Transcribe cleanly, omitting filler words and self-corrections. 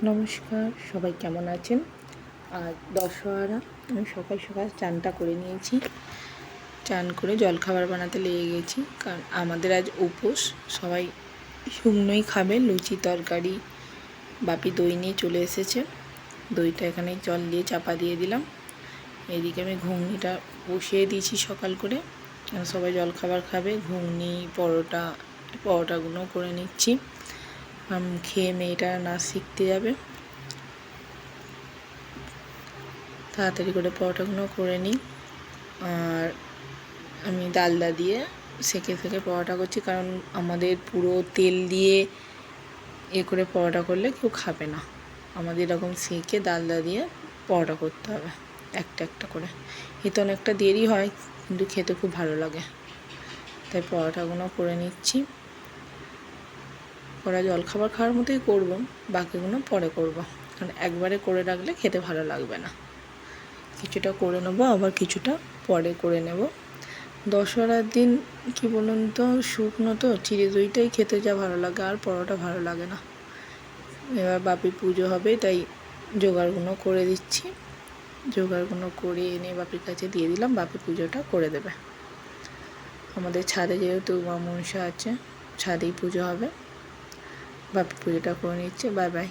নমস্কার, সবাই কেমন আছেন? আজ দশহরা। আমি সকাল সকাল চানটা করে নিয়েছি। চান করে জলখাবার বানাতে লেগে গেছি, কারণ আমাদের আজ উপোস। সবাই শুকনোই খাবে, লুচি তরকারি। বাপি দই নিয়ে চলে এসেছে, দইটা এখানে জল দিয়ে চাপা দিয়ে দিলাম। এদিকে আমি ঘুগনিটা বসিয়ে দিয়েছি সকাল করে, সবাই জলখাবার খাবে। ঘুগনি পরোটাগুলো করে নিচ্ছি। খেয়ে মেয়েটা নাচ শিখতে যাবে, তাড়াতাড়ি করে পরোটাগুলো করে নিই। আর আমি ডালদা দিয়ে সেঁকে পরোটা করছি, কারণ আমাদের পুরো তেল দিয়ে করে পরোটা করলে কেউ খাবে না। আমাদের এরকম সেঁকে ডালদা দিয়ে পরোটা করতে হবে, একটা একটা করে। এতে অনেকটা দেরি হয়, কিন্তু খেতে খুব ভালো লাগে। তাই পরোটাগুলো করে নিচ্ছি। ওরা জলখাবার খাওয়ার মতোই করবো, বাকিগুলো পরে করবো, কারণ একবারে করে রাখলে খেতে ভালো লাগবে না। কিছুটা করে নেবো, আবার কিছুটা পরে করে নেব। দশহরার দিন কি বলুন তো, শুকনো তো চিড়ে দইটাই খেতে যা ভালো লাগে, আর পরোটা ভালো লাগে না। এবার বাপি পুজো হবে, তাই জোগাড়গুলো করে দিচ্ছি। জোগাড়গুলো করে এনে বাপির কাছে দিয়ে দিলাম, বাপি পুজোটা করে দেবে। আমাদের ছাদে যেহেতু মা মনসা আছে, ছাদেই পুজো হবে। বাপি পুজোটা করে নিচ্ছে। Bye bye.